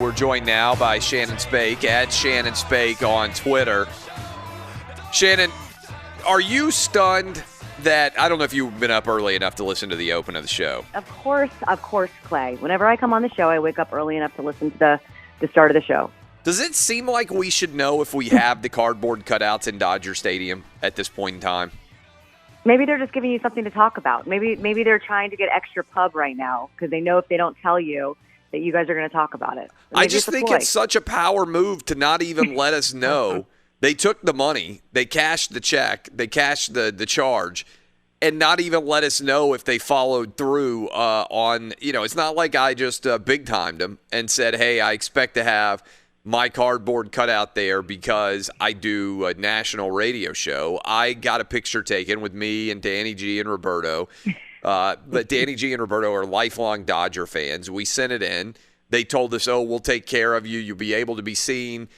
We're joined now by Shannon Spake, at Shannon Spake on Twitter. Shannon, are you stunned that, I don't know if you've been up early enough to listen to the open of the show? Of course, Clay. Whenever I come on the show, I wake up early enough to listen to the start of the show. Does it seem like we should know if we have the cardboard cutouts in Dodger Stadium at this point in time? Maybe they're just giving you something to talk about. Maybe they're trying to get extra pub right now because they know if they don't tell you that you guys are going to talk about it. I just think it's such a power move to not even let us know. They took the money, they cashed the check, they cashed the charge, and not even let us know if they followed through on, it's not like I just big-timed them and said, hey, I expect to have my cardboard cutout there because I do a national radio show. I got a picture taken with me and Danny G and Roberto. But Danny G and Roberto are lifelong Dodger fans. We sent it in. They told us, we'll take care of you. You'll be able to be seen.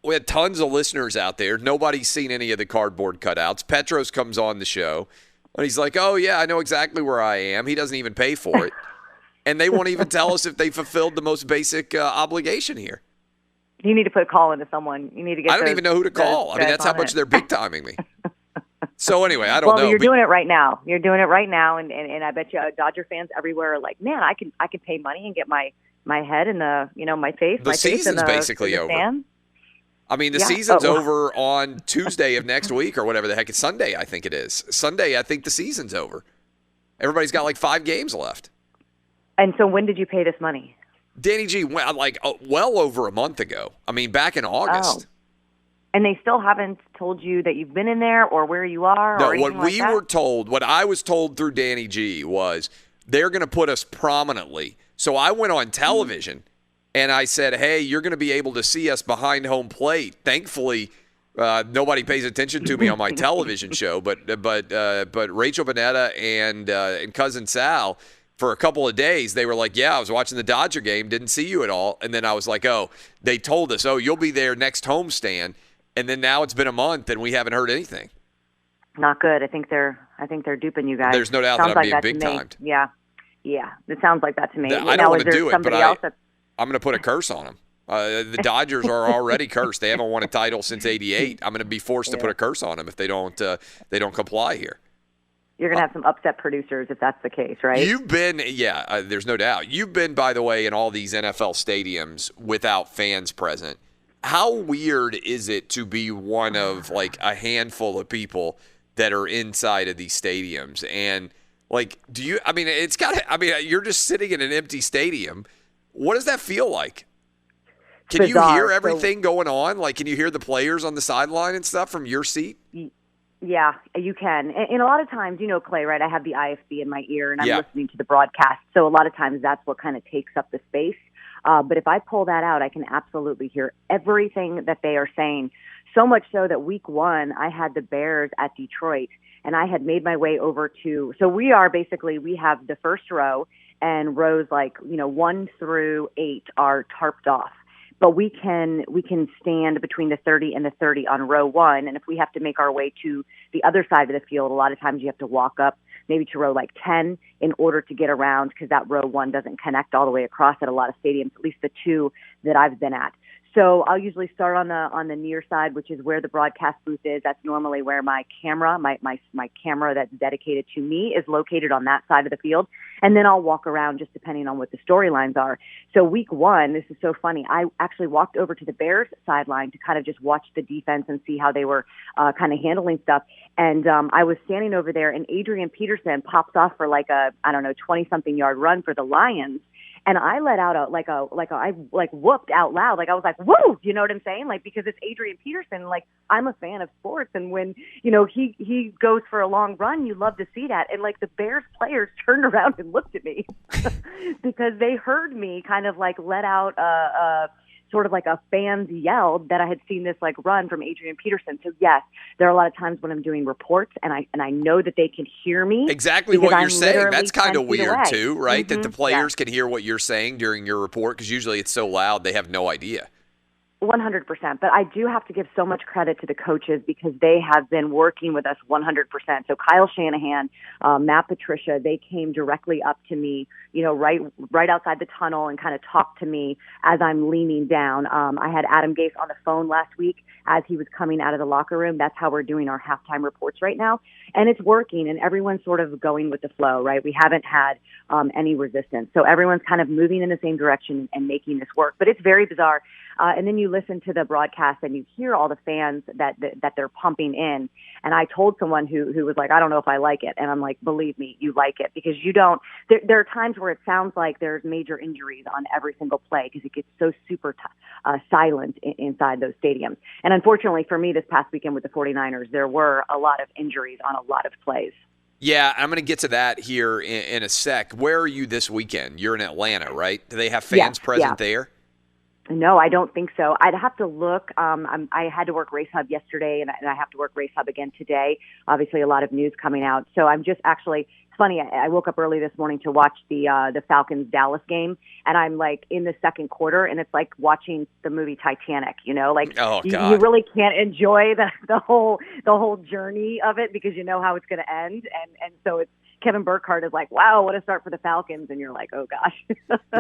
We had tons of listeners out there. Nobody's seen any of the cardboard cutouts. Petros comes on the show, and he's like, oh, yeah, I know exactly where I am. He doesn't even pay for it. And they won't even tell us if they fulfilled the most basic obligation here. You need to put a call into someone. You need to get. I don't even know who to call. I mean, that's how much they're big-timing me. So anyway, I don't know. Well, you're doing it right now. You're doing it right now, and I bet you Dodger fans everywhere are like, man, I can pay money and get my head in the my face. The season's basically over. Stand. I mean, the season's over on Tuesday of next week or whatever the heck. It's Sunday, I think it is. Sunday, I think the season's over. Everybody's got like 5 games left. And so when did you pay this money? Danny G went well over a month ago. I mean, back in August. Oh. And they still haven't told you that you've been in there or where you are? No, what I was told through Danny G was they're going to put us prominently. So I went on television and I said, hey, you're going to be able to see us behind home plate. Thankfully, nobody pays attention to me on my television show, but Rachel Bonetta and Cousin Sal, for a couple of days, they were like, yeah, I was watching the Dodger game, didn't see you at all. And then I was like, they told us, you'll be there next homestand. And then now it's been a month and we haven't heard anything. Not good. I think they're duping you guys. There's no doubt that I'm being big-timed. Yeah. It sounds like that to me. I don't want to do it, but I'm going to put a curse on them. The Dodgers are already cursed. They haven't won a title since '88. I'm going to be forced to put a curse on them if they don't comply here. You're going to have some upset producers if that's the case, right? You've been, there's no doubt. You've been, by the way, in all these NFL stadiums without fans present. How weird is it to be one of like a handful of people that are inside of these stadiums? And like, you're just sitting in an empty stadium. What does that feel like? Can Bizarre. You hear everything going on? Like, can you hear the players on the sideline and stuff from your seat? Yeah, you can. And a lot of times, Clay, right, I have the IFB in my ear and I'm listening to the broadcast. So a lot of times that's what kind of takes up the space. But if I pull that out, I can absolutely hear everything that they are saying. So much so that week 1, I had the Bears at Detroit and I had made my way over to, so we have the first row and rows 1 through 8 are tarped off. But we can stand between the 30 and the 30 on row 1. And if we have to make our way to the other side of the field, a lot of times you have to walk up maybe to row 10 in order to get around because that row 1 doesn't connect all the way across at a lot of stadiums, at least the 2 that I've been at. So I'll usually start on the near side, which is where the broadcast booth is. That's normally where my camera, my camera that's dedicated to me is located on that side of the field. And then I'll walk around just depending on what the storylines are. So week 1, this is so funny. I actually walked over to the Bears sideline to kind of just watch the defense and see how they were kind of handling stuff. And I was standing over there and Adrian Peterson pops off for 20-something yard run for the Lions. And I let out I whooped out loud. I was like, whoa, you know what I'm saying? Because it's Adrian Peterson. I'm a fan of sports. And when, he goes for a long run, you love to see that. And the Bears players turned around and looked at me because they heard me kind of let out sort of a fans yelled that I had seen this run from Adrian Peterson. So yes, there are a lot of times when I'm doing reports and I know that they can hear me. Exactly what you're saying. That's kind of weird too, right? Mm-hmm. That the players can hear what you're saying during your report because usually it's so loud they have no idea. 100%. But I do have to give so much credit to the coaches because they have been working with us 100%. So Kyle Shanahan, Matt Patricia, they came directly up to me, right outside the tunnel and kind of talked to me as I'm leaning down. I had Adam Gase on the phone last week as he was coming out of the locker room. That's how we're doing our halftime reports right now. And it's working, and everyone's sort of going with the flow, right? We haven't had any resistance. So everyone's kind of moving in the same direction and making this work. But it's very bizarre. And then you listen to the broadcast and you hear all the fans that they're pumping in. And I told someone who was like, I don't know if I like it. And I'm like, believe me, you like it because you don't. There are times where it sounds like there's major injuries on every single play because it gets so super silent inside those stadiums. And unfortunately for me this past weekend with the 49ers, there were a lot of injuries on a lot of plays. Yeah, I'm going to get to that here in a sec. Where are you this weekend? You're in Atlanta, right? Do they have fans present there? No, I don't think so. I'd have to look. I had to work Race Hub yesterday, and I have to work Race Hub again today. Obviously, a lot of news coming out. So I'm just actually – it's funny. I woke up early this morning to watch the Falcons-Dallas game, and I'm, like, in the second quarter, and it's like watching the movie Titanic, Like, oh, God. You really can't enjoy the whole journey of it because you know how it's going to end. And so it's Kevin Burkhardt is like, wow, what a start for the Falcons. And you're like, oh, gosh.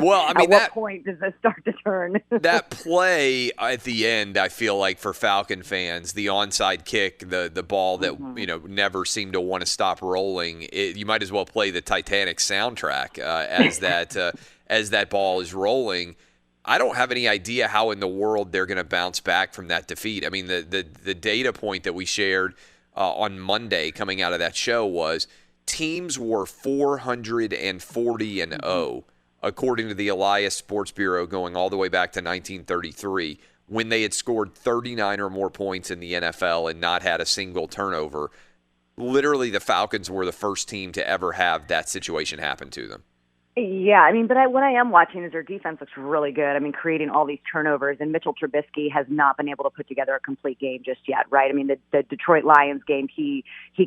Well, I mean, at what point does this start to turn? That play at the end, I feel like for Falcon fans, the onside kick, the ball that, never seemed to want to stop rolling, you might as well play the Titanic soundtrack as that ball is rolling. I don't have any idea how in the world they're going to bounce back from that defeat. I mean, the data point that we shared on Monday coming out of that show was teams were 440-0, according to the Elias Sports Bureau, going all the way back to 1933, when they had scored 39 or more points in the NFL and not had a single turnover. Literally, the Falcons were the first team to ever have that situation happen to them. Yeah, I mean, but what I am watching is their defense looks really good. I mean, creating all these turnovers, and Mitchell Trubisky has not been able to put together a complete game just yet, right? I mean, the Detroit Lions game, he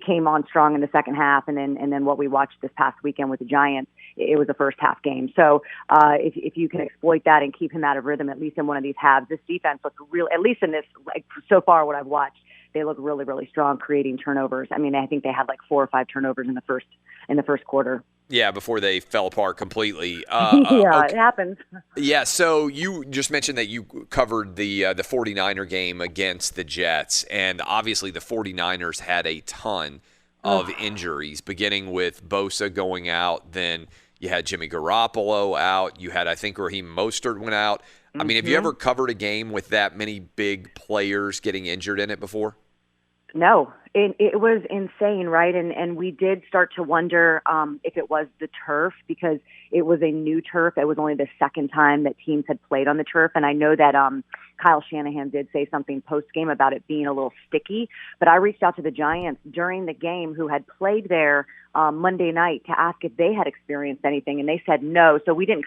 came on strong in the second half, and then what we watched this past weekend with the Giants, it was a first half game. So if you can exploit that and keep him out of rhythm, at least in one of these halves, this defense looks real. At least in this, like so far, what I've watched, they look really, really strong creating turnovers. I mean, I think they had like 4 or 5 turnovers in the first quarter. Yeah, before they fell apart completely. Okay. It happens. Yeah, so you just mentioned that you covered the 49er game against the Jets, and obviously the 49ers had a ton of injuries, beginning with Bosa going out, then you had Jimmy Garoppolo out, you had, I think, Raheem Mostert went out. I mean, have you ever covered a game with that many big players getting injured in it before? No, it was insane, right? And we did start to wonder if it was the turf because it was a new turf. It was only the second time that teams had played on the turf. And I know that Kyle Shanahan did say something post-game about it being a little sticky. But I reached out to the Giants during the game who had played there Monday night to ask if they had experienced anything. And they said no. So we didn't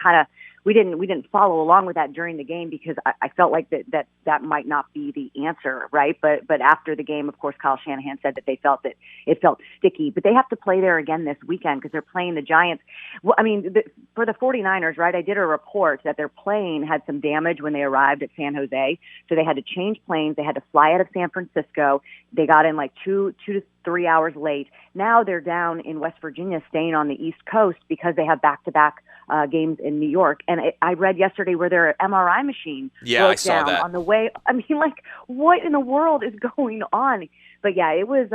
follow along with that during the game because I felt like that might not be the answer, right? But after the game, of course, Kyle Shanahan said that they felt that it felt sticky. But they have to play there again this weekend because they're playing the Giants. Well, I mean, for the 49ers, right, I did a report that their plane had some damage when they arrived at San Jose. So they had to change planes. They had to fly out of San Francisco. They got in like 2 to 3 hours late. Now they're down in West Virginia staying on the East Coast because they have back-to-back games in New York. And I read yesterday where their MRI machine broke down on the way. I mean, like, what in the world is going on? But yeah, it was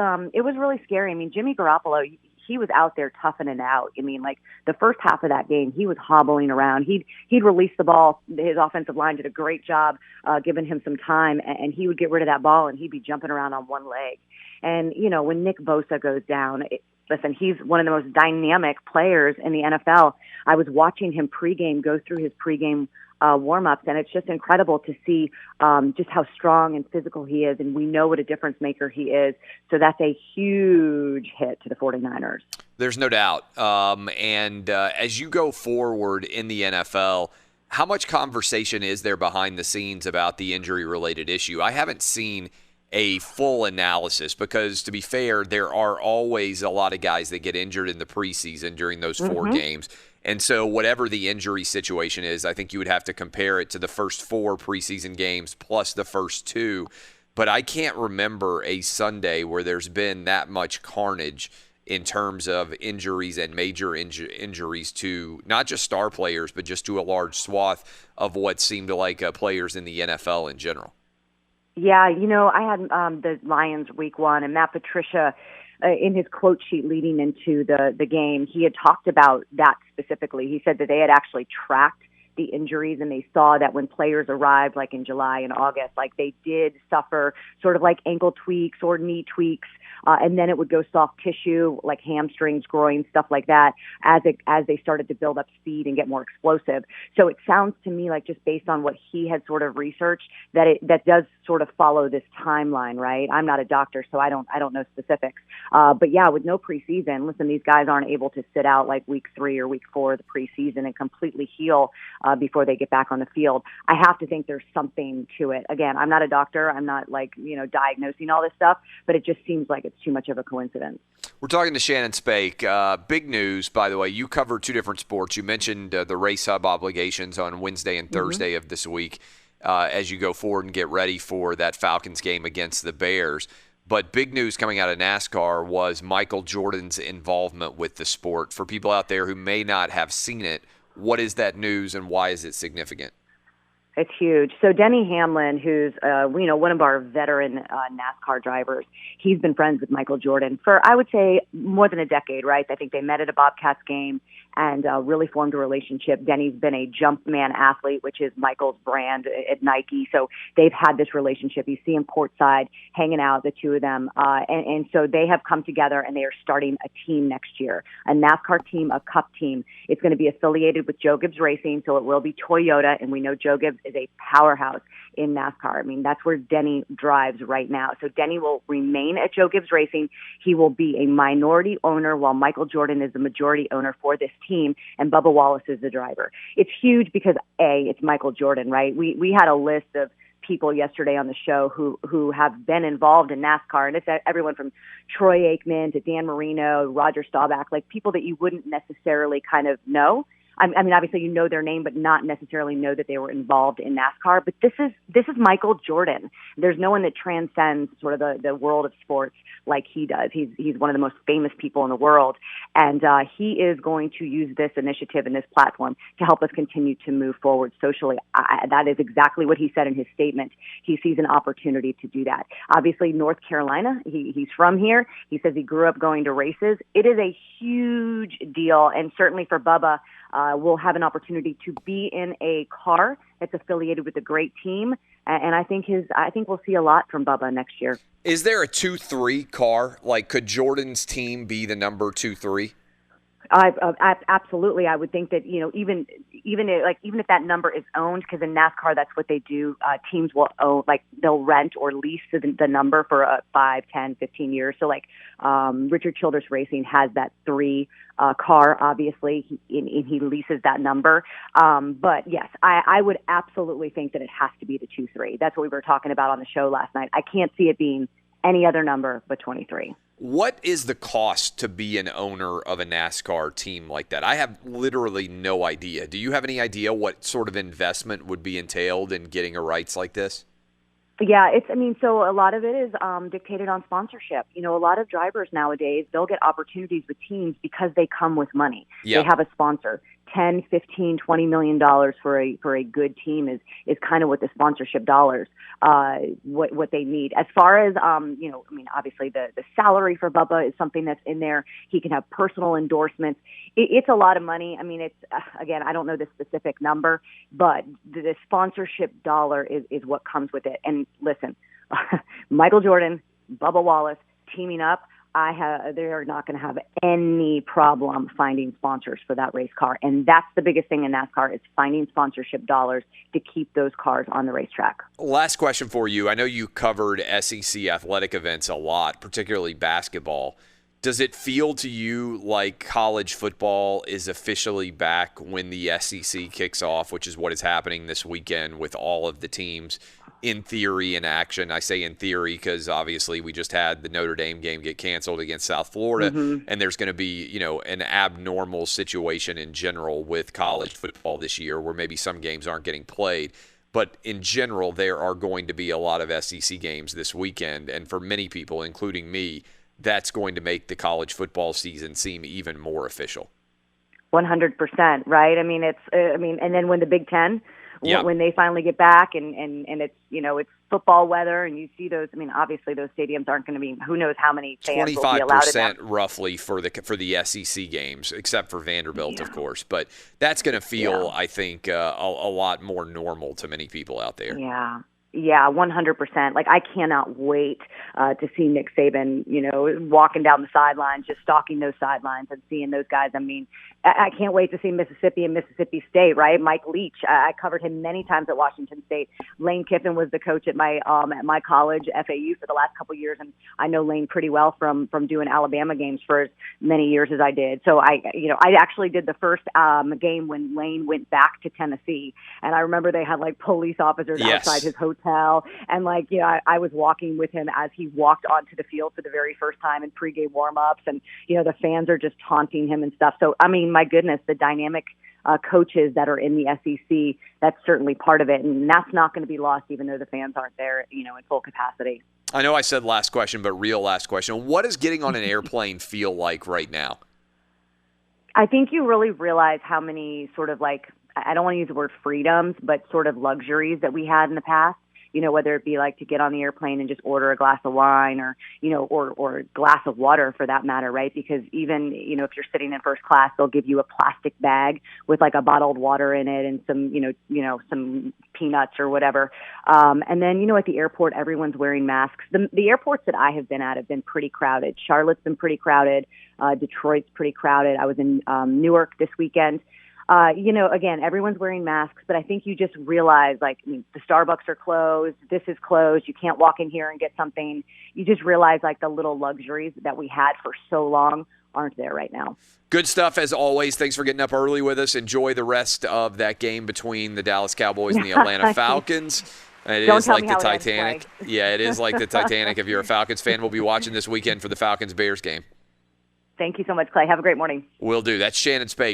really scary. I mean, Jimmy Garoppolo, he was out there toughing it out. I mean, like the first half of that game, he was hobbling around. He'd release the ball. His offensive line did a great job giving him some time, and he would get rid of that ball, and he'd be jumping around on one leg. And, when Nick Bosa goes down, listen, he's one of the most dynamic players in the NFL. I was watching him go through his pregame warm-ups, and it's just incredible to see just how strong and physical he is, and we know what a difference maker he is. So that's a huge hit to the 49ers. There's no doubt. As you go forward in the NFL, how much conversation is there behind the scenes about the injury-related issue? I haven't seen a full analysis because, to be fair, there are always a lot of guys that get injured in the preseason during those 4 games. And so whatever the injury situation is, I think you would have to compare it to the first 4 preseason games plus the first 2. But I can't remember a Sunday where there's been that much carnage in terms of injuries and major injuries to not just star players, but just to a large swath of what seemed like players in the NFL in general. Yeah, I had the Lions week 1, and Matt Patricia, in his quote sheet leading into the game, he had talked about that specifically. He said that they had actually tracked the injuries, and they saw that when players arrived, like in July and August, like they did suffer sort of like ankle tweaks or knee tweaks, and then it would go soft tissue, like hamstrings, groin, stuff like that, as they started to build up speed and get more explosive. So it sounds to me like, just based on what he had sort of researched, that does sort of follow this timeline, right? I'm not a doctor, so I don't know specifics. But yeah, with no preseason, listen, these guys aren't able to sit out like week 3 or week 4 of the preseason and completely heal before they get back on the field. I have to think there's something to it. Again, I'm not a doctor. I'm not diagnosing all this stuff, but it just seems like it's too much of a coincidence. We're talking to Shannon Spake. Big news, by the way. You covered 2 different sports. You mentioned the Race Hub obligations on Wednesday and Thursday of this week as you go forward and get ready for that Falcons game against the Bears. But big news coming out of NASCAR was Michael Jordan's involvement with the sport. For people out there who may not have seen it, what is that news and why is it significant? It's huge. So Denny Hamlin, who's one of our veteran NASCAR drivers, he's been friends with Michael Jordan for, I would say, more than a decade, right? I think they met at a Bobcats game and really formed a relationship. Denny's been a Jumpman athlete, which is Michael's brand at Nike. So they've had this relationship. You see him courtside hanging out, the two of them. And so they have come together, and they are starting a team next year, a NASCAR team, a Cup team. It's going to be affiliated with Joe Gibbs Racing, so it will be Toyota, and we know Joe Gibbs is a powerhouse in NASCAR. I mean, that's where Denny drives right now. So Denny will remain at Joe Gibbs Racing. He will be a minority owner while Michael Jordan is the majority owner for this team, and Bubba Wallace is the driver. It's huge because, A, it's Michael Jordan, right? We had a list of people yesterday on the show who have been involved in NASCAR, and it's everyone from Troy Aikman to Dan Marino, Roger Staubach, like people that you wouldn't necessarily kind of know. I mean, obviously you know their name, but not necessarily know that they were involved in NASCAR. But this is Michael Jordan. There's no one that transcends sort of the world of sports like he does. He's one of the most famous people in the world, and he is going to use this initiative and this platform to help us continue to move forward socially. That is exactly what he said in his statement. He sees an opportunity to do that. Obviously, North Carolina. He's from here. He says he grew up going to races. It is a huge deal, and certainly for Bubba. We'll have an opportunity to be in a car that's affiliated with a great team, and I think we'll see a lot from Bubba next year. Is there a 2-3 car? Like, could Jordan's team be the number 2-3? Absolutely. I would think that, even if that number is owned, because in NASCAR, that's what they do. Teams will own, like they'll rent or lease the number for 5, 10, 15 years. So Richard Childress Racing has that 3 car, obviously, he leases that number. But yes, I would absolutely think that it has to be the 2-3. That's what we were talking about on the show last night. I can't see it being any other number but 23. What is the cost to be an owner of a NASCAR team like that? I have literally no idea. Do you have any idea what sort of investment would be entailed in getting a rights like this? Yeah, so a lot of it is dictated on sponsorship. A lot of drivers nowadays, they'll get opportunities with teams because they come with money. Yep. They have a sponsor. 10, 15, 20 million dollars for a good team is kind of what the sponsorship dollars what they need. As far as obviously the salary for Bubba is something that's in there. He can have personal endorsements. It's a lot of money. I mean, it's again, I don't know the specific number, but the sponsorship dollar is what comes with it. And listen, Michael Jordan, Bubba Wallace teaming up. They're not going to have any problem finding sponsors for that race car. And that's the biggest thing in NASCAR is finding sponsorship dollars to keep those cars on the racetrack. Last question for you. I know you covered SEC athletic events a lot, particularly basketball. Does it feel to you like college football is officially back when the SEC kicks off, which is what is happening this weekend with all of the teams in theory in action? I say in theory because obviously we just had the Notre Dame game get canceled against South Florida, and there's going to be, an abnormal situation in general with college football this year where maybe some games aren't getting played. But in general, there are going to be a lot of SEC games this weekend, and for many people, including me, that's going to make the college football season seem even more official. 100%, right? I mean, and then when the Big Ten, when they finally get back and it's, it's football weather and you see those, I mean, obviously those stadiums aren't going to be, who knows how many fans will be allowed in them. 25% roughly for the SEC games, except for Vanderbilt, of course. But that's going to feel, I think, a lot more normal to many people out there. Yeah, 100%. Like, I cannot wait to see Nick Saban, walking down the sidelines, just stalking those sidelines and seeing those guys. I mean, I can't wait to see Mississippi and Mississippi State, right? Mike Leach, I covered him many times at Washington State. Lane Kiffin was the coach at my college, FAU, for the last couple of years, and I know Lane pretty well from doing Alabama games for as many years as I did. So I actually did the first game when Lane went back to Tennessee, and I remember they had like police officers outside his hotel, and I was walking with him as he walked onto the field for the very first time in pregame warm-ups, and the fans are just taunting him and stuff. So I mean, my goodness, the dynamic coaches that are in the SEC, that's certainly part of it, and that's not going to be lost even though the fans aren't there, in full capacity. I know I said last question, but real last question. What does getting on an airplane feel like right now? I think you really realize how many sort of I don't want to use the word freedoms, but sort of luxuries that we had in the past. Whether it be like to get on the airplane and just order a glass of wine or a glass of water for that matter, right? Because even, if you're sitting in first class, they'll give you a plastic bag with like a bottled water in it and some, some peanuts or whatever. And then, at the airport, everyone's wearing masks. The airports that I have been at have been pretty crowded. Charlotte's been pretty crowded. Detroit's pretty crowded. I was in Newark this weekend. Again, everyone's wearing masks, but I think you just realize, the Starbucks are closed, this is closed, you can't walk in here and get something. You just realize, the little luxuries that we had for so long aren't there right now. Good stuff, as always. Thanks for getting up early with us. Enjoy the rest of that game between the Dallas Cowboys and the Atlanta Falcons. It is like the Titanic. Yeah, it is like the Titanic. If you're a Falcons fan, we'll be watching this weekend for the Falcons-Bears game. Thank you so much, Clay. Have a great morning. Will do. That's Shannon Spake.